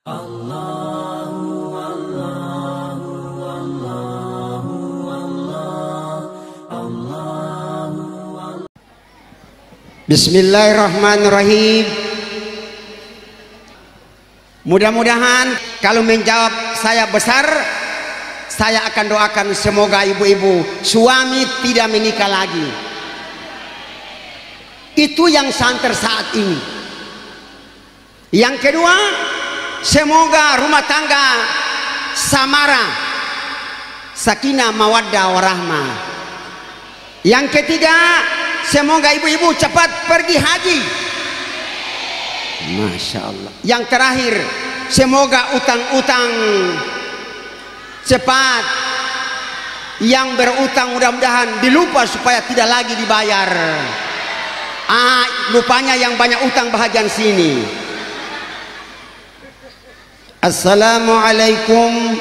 Bismillahirrahmanirrahim. Mudah-mudahan kalau menjawab saya besar, saya akan doakan semoga ibu-ibu suami tidak menikah lagi. Itu yang santer saat ini. Yang kedua, semoga rumah tangga samara, sakinah mawaddah warahmah. Yang ketiga, semoga ibu-ibu cepat pergi haji. Masya Allah. Yang terakhir, semoga utang-utang cepat. Yang berutang mudah-mudahan dilupa supaya tidak lagi dibayar. Lupanya yang banyak utang bahagian sini. Assalamualaikum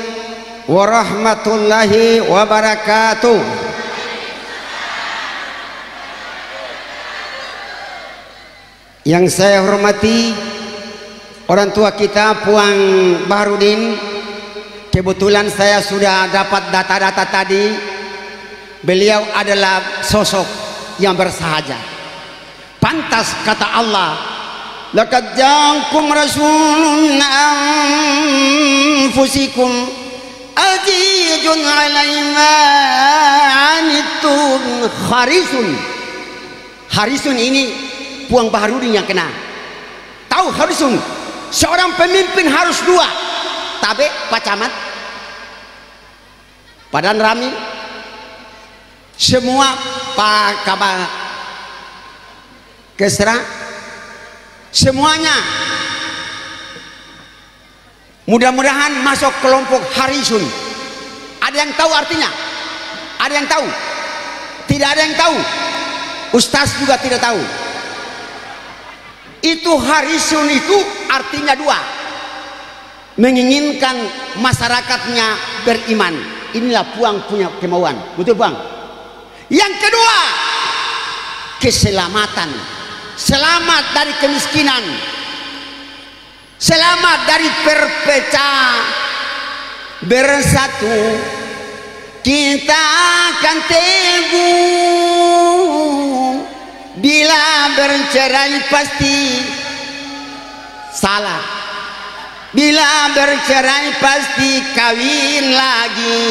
warahmatullahi wabarakatuh. Yang saya hormati orang tua kita Puang Baharudin, kebetulan saya sudah dapat data-data tadi. Beliau adalah sosok yang bersahaja. Pantas kata Allah, laqad ja'akum rasulun anfusikum azizun 'alaihi ma 'anittum harisun ini Puang Baharudin yang kena. Tahu harisun, seorang pemimpin harus dua, tabe Pak Camat, Padan Rami, semua Pak Kabar Kesra, semuanya mudah-mudahan masuk kelompok harisun. Ada yang tahu artinya? Ada yang tahu? Tidak ada yang tahu. Ustaz juga tidak tahu. Itu harisun itu artinya dua, menginginkan masyarakatnya beriman. Inilah Puang punya kemauan, betul Puang? Yang kedua, keselamatan, selamat dari kemiskinan, selamat dari perpecah, bersatu kita akan teguh. Bila bercerai pasti salah, bila bercerai pasti kawin lagi.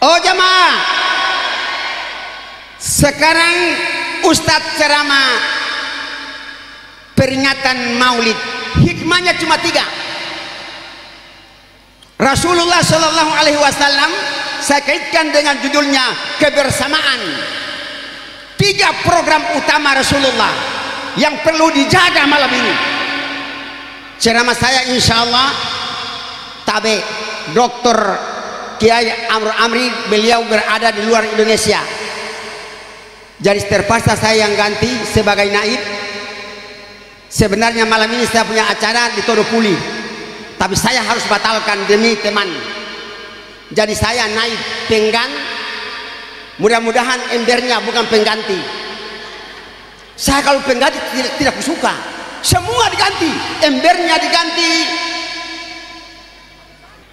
Oh jemaah, sekarang Ustadz ceramah peringatan Maulid, hikmahnya cuma 3. Rasulullah Shallallahu Alaihi Wasallam, saya kaitkan dengan judulnya kebersamaan. 3 program utama Rasulullah yang perlu dijaga malam ini. Ceramah saya insya Allah tabe Dr. Kiai Amri, beliau berada di luar Indonesia, jadi terpaksa saya yang ganti sebagai naib. Sebenarnya malam ini saya punya acara di Todopuli, tapi saya harus batalkan demi teman. Jadi saya naik penggan, mudah-mudahan embernya bukan pengganti. Saya kalau pengganti tidak suka, semua diganti, embernya diganti,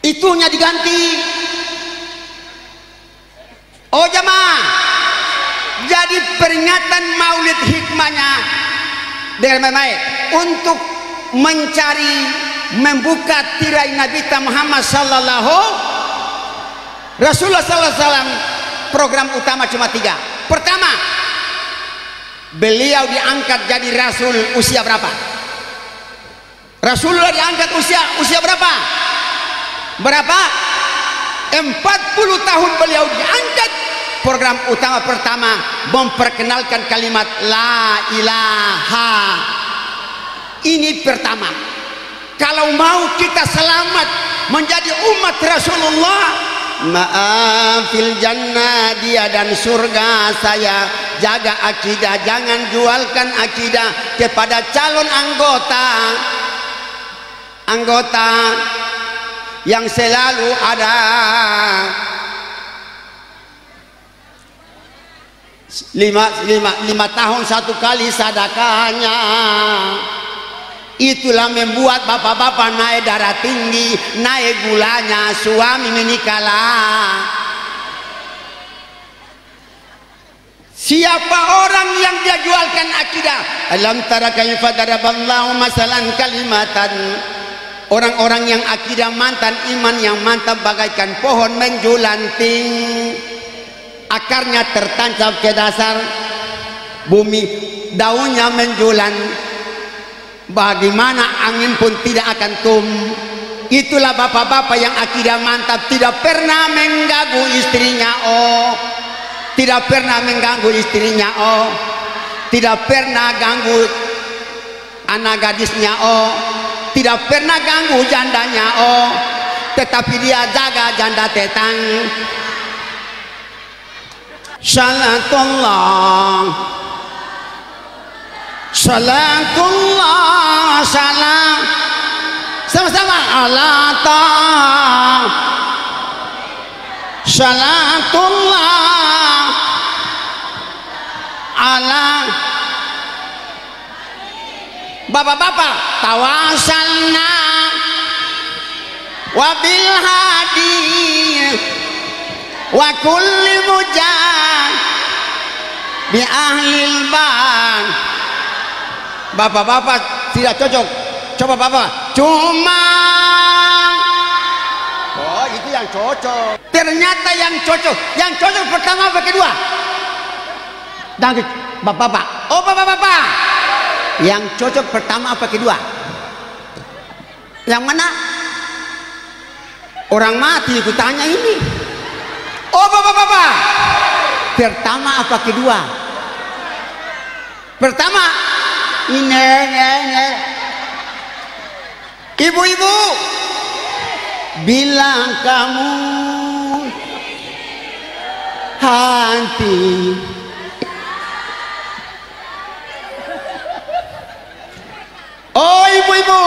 itunya diganti. Oh jemaah, jadi peringatan Maulid hikmahnya dengan baik untuk mencari, membuka tirai Nabi Muhammad sallallahu Rasulullah SAW. Program utama cuma 3. Pertama, beliau diangkat jadi Rasul usia berapa? Rasulullah diangkat usia berapa? Berapa? 40 tahun beliau diangkat. Program utama pertama, memperkenalkan kalimat la ilaha. Ini pertama. Kalau mau kita selamat menjadi umat Rasulullah, ma'afil jannah, dia dan surga saya. Jaga akidah, jangan jualkan akidah kepada calon anggota yang selalu ada. 5 tahun 1 kali sadakahnya, Itulah membuat bapak-bapak naik darah tinggi, naik gulanya, suami menikahlah. Siapa orang yang dia jualkan akidah? Alam tara kaifa daraballahu masalan kalimatan. Orang-orang yang akidah mantan, iman yang mantap bagaikan pohon menjulanting, akarnya tertancap ke dasar bumi, daunnya menjulang, bagaimana angin pun tidak akan Itulah bapak-bapak yang akidah mantap, tidak pernah mengganggu istrinya, tidak pernah mengganggu istrinya, tidak pernah ganggu anak gadisnya, tidak pernah ganggu jandanya, tetapi dia jaga janda tetang. Salatullah, salatullah, salam sama-sama ala ta, salatullah ala. Bapak-bapak, tawasalna wabil hadi wa kulli mujad bi ahlil ban. Bapak-bapak tidak cocok. Coba bapak, cuma itu yang cocok. Ternyata yang cocok pertama apa kedua? Dan bapak-bapak, bapak-bapak, yang cocok pertama apa kedua? Yang mana? Orang mati aku tanya ini. Bapak-bapak, pertama apa kedua? Pertama. Ini. Ibu-ibu, bilang kamu hati. Ibu-ibu,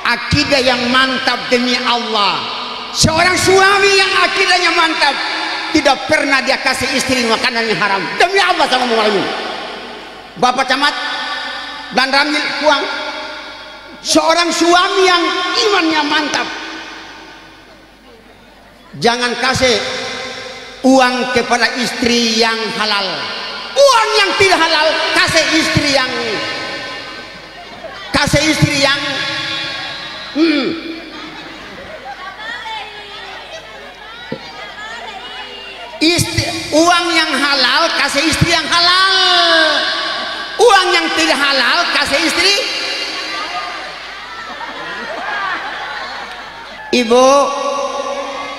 akidah yang mantap demi Allah. Seorang suami yang akidahnya mantap, tidak pernah dia kasih istri makanan yang haram. Demi Allah sama ngomong. Bapak camat dan Ramil Kuang, seorang suami yang imannya mantap, jangan kasih uang kepada istri yang halal. Uang yang tidak halal kasih istri yang uang yang halal kasih istri yang halal. Uang yang tidak halal kasih istri. Ibu,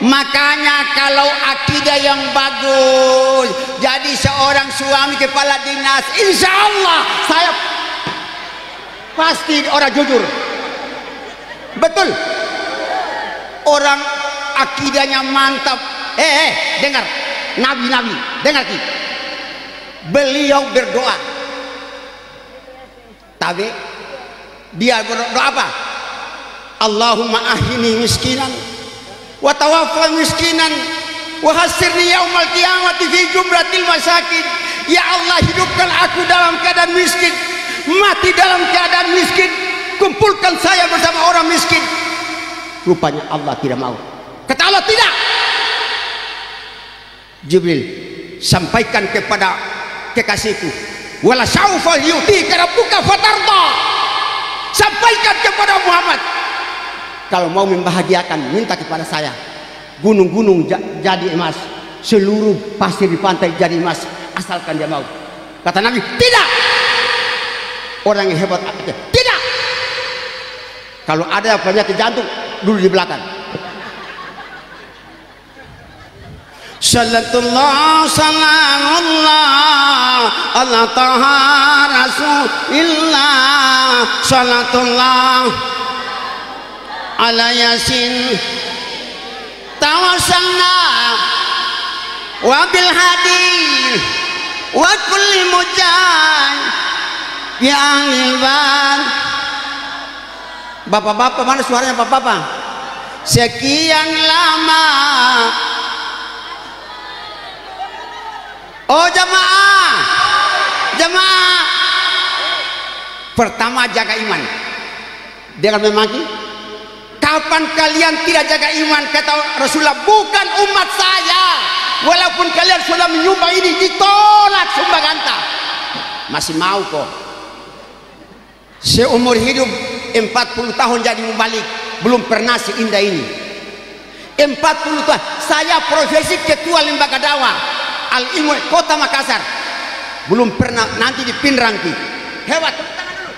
makanya kalau akidah yang bagus, jadi seorang suami kepala dinas, insya Allah saya pasti orang jujur. Betul. Orang akidahnya mantap. Dengar, Nabi, dengar ki. Beliau berdoa. Tapi dia berdoa apa? Allahumma ahini miskinan wa tawaffa miskinan wa hasirni yaumal qiyamati fi jumratil masakin. Ya Allah, hidupkan aku dalam keadaan miskin, mati dalam keadaan miskin, kumpulkan saya bersama orang miskin. Rupanya Allah tidak mau. Kata Allah tidak. Jibril, sampaikan kepada kekasihku, wala saufa yu'tika rabbuka fatarda. Sampaikan kepada Muhammad, kalau mau membahagiakan minta kepada saya, gunung-gunung jadi emas, seluruh pasir di pantai jadi emas, asalkan dia mau. Kata Nabi, tidak. Orang yang hebat tidak. Kalau ada penyakit jantung, dulu di belakang. Salatullah salamullah ala taha rasulillah. Salatullah ala yasin tawassalna wabil hadi wa kulli mujahid ya ahlil ban. Bapak-bapak, mana suaranya bapak-bapak? Sekian lama. Jamaah Pertama, jaga iman dengan memaki. Kapan kalian tidak jaga iman, kata Rasulullah, bukan umat saya. Walaupun kalian sudah menyumbang ini, ditolak sumbanganta, masih mau kok. Seumur hidup 40 tahun jadi mubalik, belum pernah seindah ini. 40 tahun saya profesi ketua lembaga dakwah Al Ilmu Kota Makassar, belum pernah nanti di Pinrangki. Hebat, tepuk tangan dulu.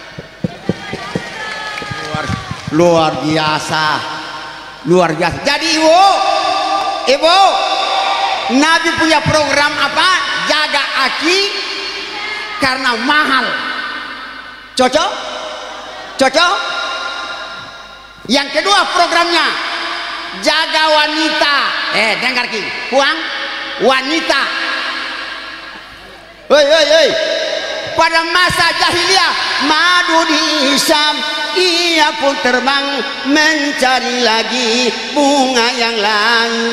Luar biasa, luar biasa. Jadi ibu, Nabi punya program apa? Jaga aki karena mahal. Cocok? Yang kedua programnya jaga wanita. Dengar ki, puang wanita. Hei. Pada masa jahiliyah madu dihisap, ia pun terbang mencari lagi bunga yang lain.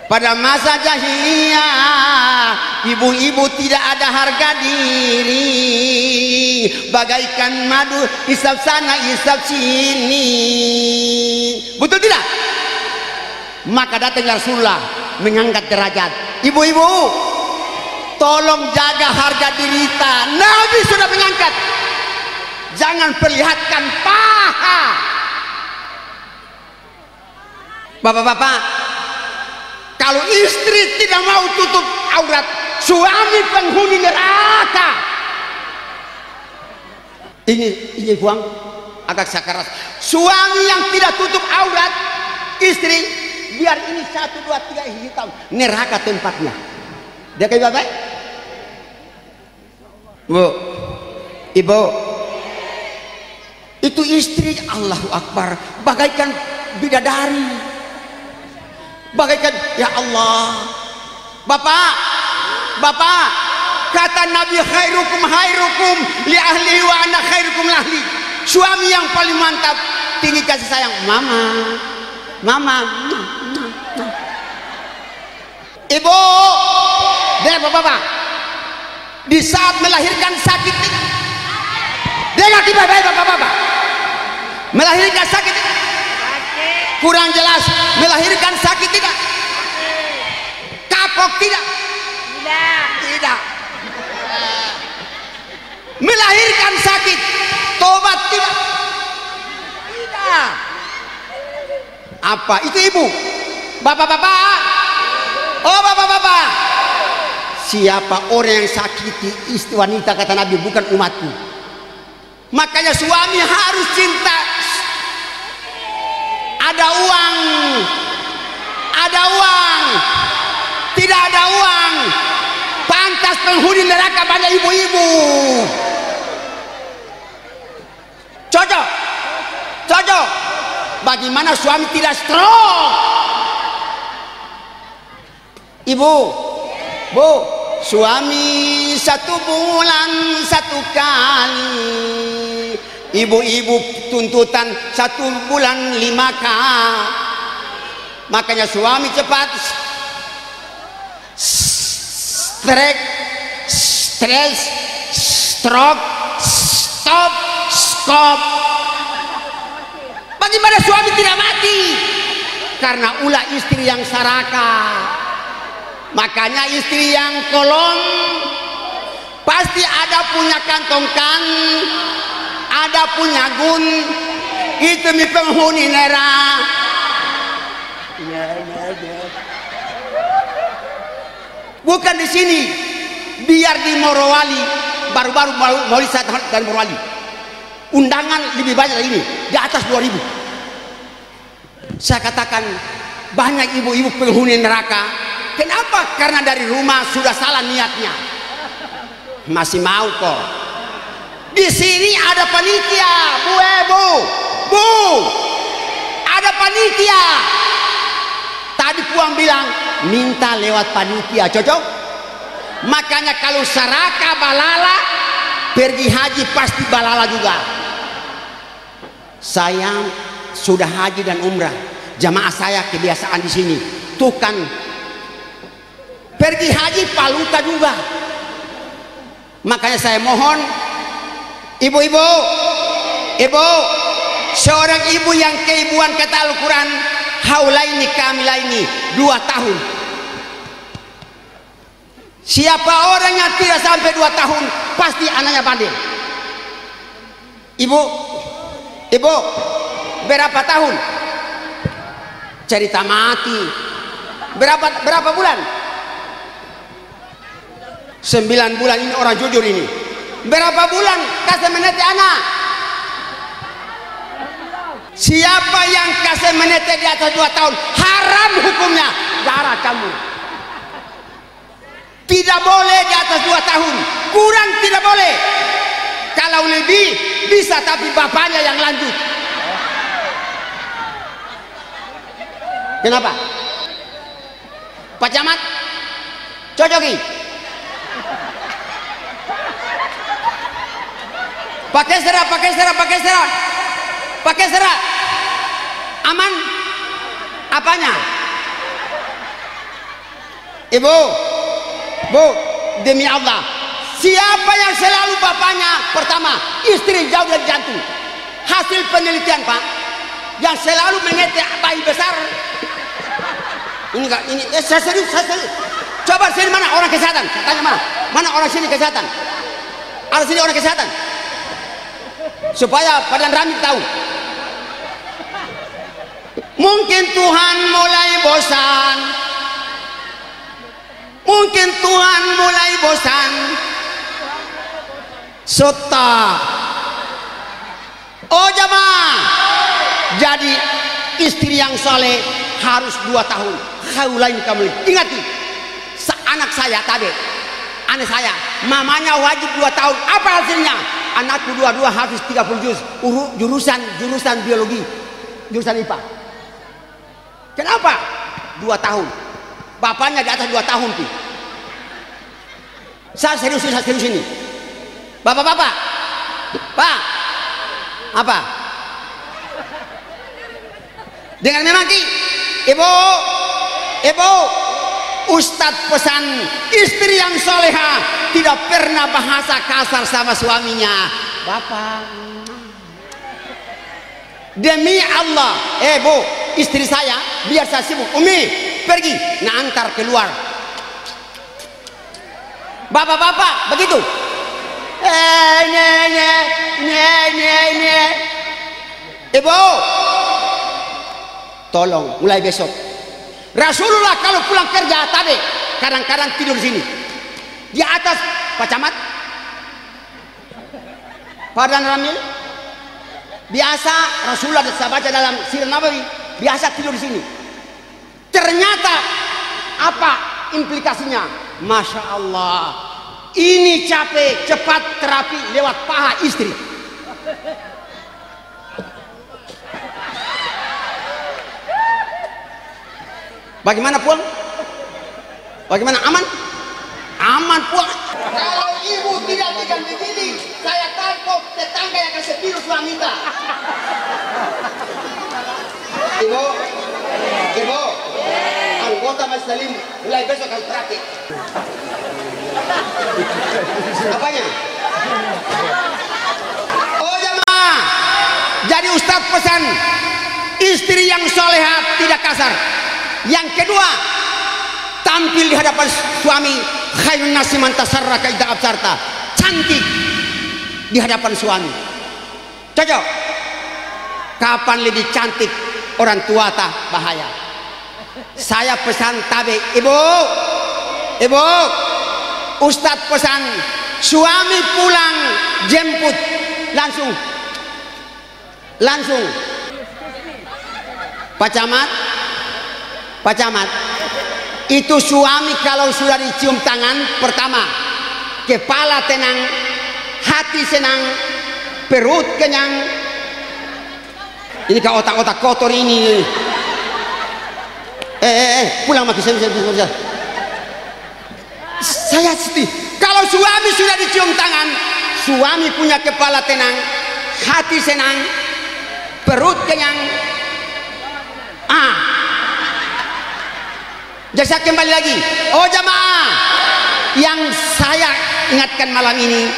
Pada masa jahiliyah ibu-ibu tidak ada harga diri, bagaikan madu hisap sana hisap sini. Betul tidak? Maka datang Rasulullah mengangkat derajat. Ibu-ibu, tolong jaga harga diri kita. Nabi sudah mengangkat. Jangan perlihatkan paha. Bapak-bapak, kalau istri tidak mau tutup aurat, suami penghuni neraka. Ini buang agak sakarat. Suami yang tidak tutup aurat istri, biar ini 1, 2, 3 hitam, neraka tempatnya. Dia kayak bapak? Bu, ibu, itu istri, Allahu Akbar, bagaikan bidadari, bagaikan, ya Allah. Bapak, kata Nabi, khairukum li ahli wa ana khairukum li ahli. Suami yang paling mantap, tinggi kasih sayang, mama. Ibu, dengar bapak, di saat melahirkan sakit, dengar bapak, melahirkan sakit, kurang jelas, melahirkan sakit tidak, kapok tidak, melahirkan sakit, tobat tidak, apa itu ibu, bapak-bapak. Oh bapak-bapak, siapa orang yang sakiti istri wanita, kata Nabi, bukan umatku. Makanya suami harus cinta. Ada uang, tidak ada uang, pantas penghuni neraka banyak ibu-ibu. Cocok. Bagaimana suami tidak stroke? Ibu, bu, suami 1 bulan 1 kali, ibu-ibu tuntutan 1 bulan 5 kali. Makanya suami cepat stres, stroke, stop. Bagaimana suami tidak mati? Karena ulah istri yang saraka. Makanya istri yang kolong pasti ada punya kantong kan, ada punya gun, itu mi penghuni neraka. Bukan di sini, biar di Morowali, baru-baru mau saya dan Morowali, undangan lebih banyak dari ini, di atas 2000. Saya katakan banyak ibu-ibu penghuni neraka. Kenapa? Karena dari rumah sudah salah niatnya. Masih mau kok. Di sini ada panitia, bu, ada panitia. Tadi puang bilang minta lewat panitia, cocok? Makanya kalau saraka balala, pergi haji pasti balala juga. Saya sudah haji dan umrah, jamaah saya kebiasaan di sini. Tuh kan pergi haji paluta juga. Makanya saya mohon ibu-ibu, ibu, seorang ibu yang keibuan kata Al-Quran, haulaini kamilaini, 2 tahun. Siapa orang yang tidak sampai 2 tahun pasti anaknya bandel. Ibu, ibu, berapa tahun? Cerita mati. Berapa bulan? 9 bulan. Ini orang jujur ini. Berapa bulan kasih menete anak? Siapa yang kasih menete di atas 2 tahun haram hukumnya, darah kamu. Tidak boleh di atas 2 tahun, kurang tidak boleh. Kalau lebih bisa, tapi bapaknya yang lanjut. Kenapa? Pak Camat, cocoki. Pakai serah, pakai serah, pakai serah, pakai serah. Aman? Apanya? Ibu, bu, demi Allah, siapa yang selalu bapaknya pertama istri jauh dari jantung? Hasil penelitian Pak, yang selalu mengetek bayi besar. Ini enggak, ini saya serius, saya serius. Coba sini mana orang kesehatan? Tanya mana orang sini kesehatan? Ada sini orang kesehatan? Supaya Padan Ramil tahu. Mungkin Tuhan mulai bosan. Mungkin Tuhan mulai bosan. Sota. Oh jamaah. Jadi istri yang soleh harus 2 tahun. Haulain kamu. Ingat nih, anak saya tadi, anak saya, mamanya wajib 2 tahun. Apa hasilnya? Anakku dua-dua habis 30 juz. Jurusan biologi, jurusan IPA. Kenapa? 2 tahun. Bapaknya di atas 2 tahun pi. Saya serius ini. Bapak-bapak, Pak, apa? Dengan memang ki, ibu, Ustadz pesan istri yang soleha tidak pernah bahasa kasar sama suaminya. Bapak, demi Allah, bu, istri saya biar saya sibuk. Umi pergi, nah antar keluar. Bapak-bapak begitu. Ibu, tolong mulai besok. Rasulullah kalau pulang kerja tadi kadang-kadang tidur sini di atas Pak Camat, Padan Ramil. Biasa Rasulullah saya baca dalam Sirah Nabawi biasa tidur di sini. Ternyata apa implikasinya? Masya Allah, ini capek cepat terapi lewat paha istri. Bagaimana puang? Bagaimana aman? Aman puang. Kalau ibu tidak diganti begini, saya takut tetangga yang kasih tiru suami kita. Ibu, anggota Majelis Taklim mulai besok harus praktik. Apanya? Oh jamaah, jadi Ustadz pesan istri yang soleha tidak kasar. Yang kedua, tampil di hadapan suami khairun nasi man tasarraka idza absarta, cantik di hadapan suami. Cocok. Kapan lebih cantik orang tua tah bahaya. Saya pesan tabe, ibu, Ustadz pesan suami pulang jemput langsung. Pak Camat, itu suami kalau sudah dicium tangan pertama, kepala tenang, hati senang, perut kenyang. Ini kau otak-otak kotor ini. Pulang mati saya. Saya sedih. Kalau suami sudah dicium tangan, suami punya kepala tenang, hati senang, perut kenyang. Jadi saya kembali lagi. Oh jamaah, yang saya ingatkan malam ini,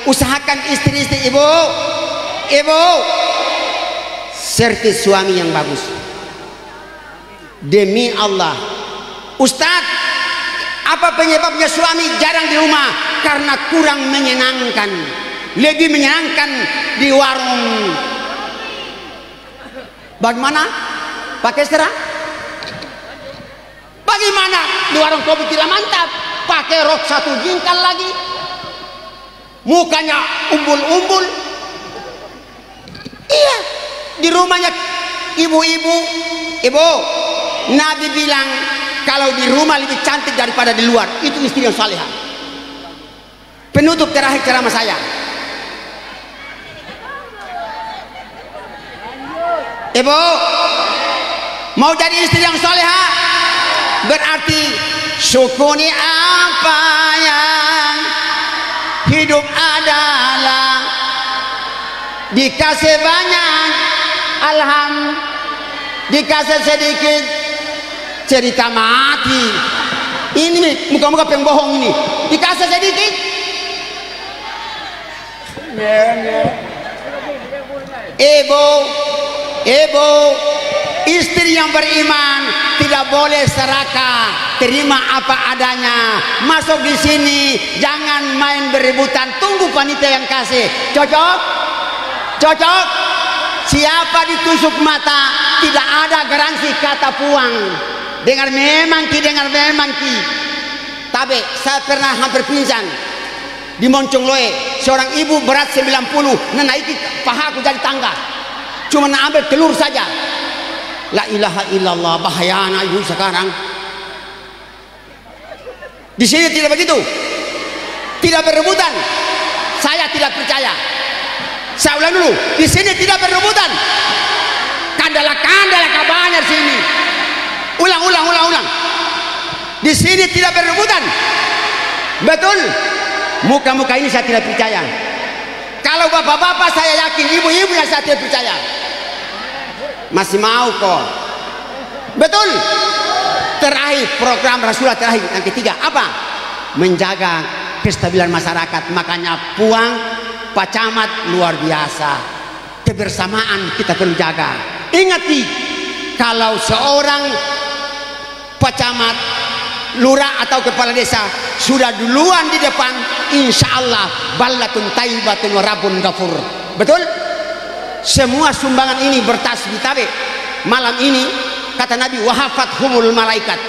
usahakan istri-istri ibu servis suami yang bagus. Demi Allah, Ustadz, apa penyebabnya suami jarang di rumah? Karena kurang menyenangkan. Lebih menyenangkan di warung. Bagaimana? Pakai serah? Bagaimana di warung kopi tidak mantap? Pakai rok satu jingkal lagi, mukanya umbul-umbul. Iya, di rumahnya ibu-ibu, Nabi bilang kalau di rumah lebih cantik daripada di luar, itu istri yang salihah. Penutup terakhir ceramah saya, ibu mau jadi istri yang salihah, berarti syukuri apa yang hidup adalah, dikasih banyak alhamdulillah, dikasih sedikit cerita mati. Ini nih muka-muka pembohong ini, dikasih sedikit ibu istri yang beriman tidak boleh serakah, terima apa adanya. Masuk di sini jangan main berebutan, tunggu panitia yang kasih. Cocok? Siapa ditusuk mata tidak ada garansi kata puang. Dengar memang ki. Tapi saya pernah hampir pingsan di Moncong Loe. Seorang ibu berat 90 menaiki pahaku jadi tangga, cuma ambil telur saja. La ilaha illallah, bahaya anak ibu sekarang. Di sini tidak begitu, tidak berebutan. Saya tidak percaya. Saya ulang dulu, di sini tidak berebutan. Kandala kabarnya di sini. Ulang. Di sini tidak berebutan. Betul. Muka-muka ini saya tidak percaya. Kalau bapak-bapak saya yakin, ibu-ibu yang saya tidak percaya. Masih mau kok. Betul. Terakhir program Rasulullah terakhir yang ketiga apa? Menjaga kestabilan masyarakat. Makanya puang Pak Camat luar biasa. Kebersamaan kita perlu jaga. Ingat nih, kalau seorang Pak Camat, lurah atau kepala desa sudah duluan di depan, insya Allah ballatun taibatun warabun ghafur. Betul? Semua sumbangan ini bertasbih. Tapi malam ini kata Nabi wahafat humul malaikat.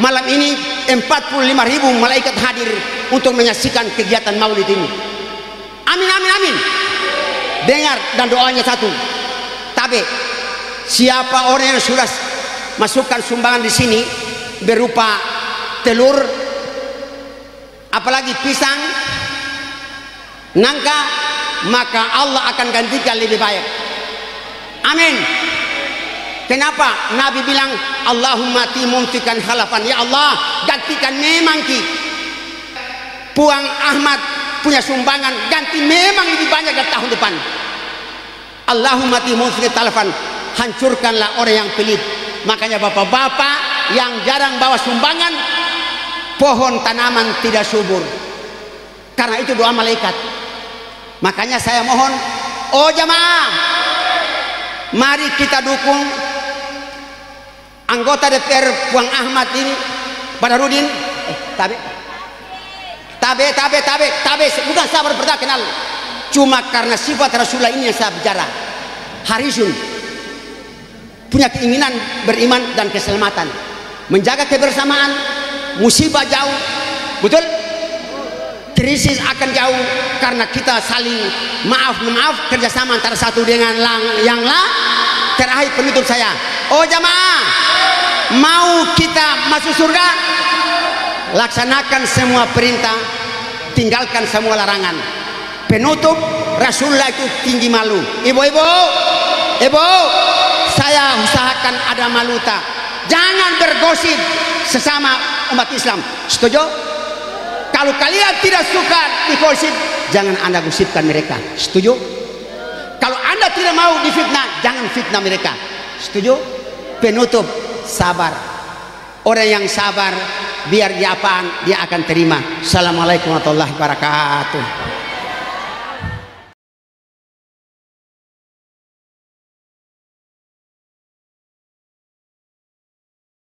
Malam ini 45.000 malaikat hadir untuk menyaksikan kegiatan maulid ini. Amin. Dengar dan doanya satu. Tapi siapa orang yang sudah masukkan sumbangan di sini berupa telur, apalagi pisang, nangka, maka Allah akan gantikan lebih baik. Amin. Kenapa? Nabi bilang Allahumma timumtikan khalafan. Ya Allah, gantikan memang ki Puang Ahmad punya sumbangan, ganti memang lebih banyak dari tahun depan. Allahumma timumtikan khalafan, hancurkanlah orang yang pelit. Makanya bapak-bapak yang jarang bawa sumbangan, pohon tanaman tidak subur, karena itu doa malaikat. Makanya saya mohon, oh jamaah, mari kita dukung anggota DPR Puang Ahmad ini, Badarudin. Tabe, bukan sabar pernah kenal, cuma karena sifat Rasulullah ini yang saya bicara. Harisun punya keinginan beriman dan keselamatan, menjaga kebersamaan. Musibah jauh, betul? Krisis akan jauh karena kita saling maaf kerjasama antara satu dengan yang lain. Terakhir penutup saya, oh jamaah, mau kita masuk surga, laksanakan semua perintah, tinggalkan semua larangan. Penutup, Rasulullah itu tinggi malu. Ibu, saya usahakan ada maluta. Jangan bergosip sesama umat Islam. Setuju? Kalau kalian tidak suka digosip, jangan anda gosipkan mereka. Setuju? Kalau anda tidak mau difitnah, jangan fitnah mereka. Setuju? Penutup, sabar. Orang yang sabar biar dia apaan dia akan terima. Assalamualaikum warahmatullahi wabarakatuh.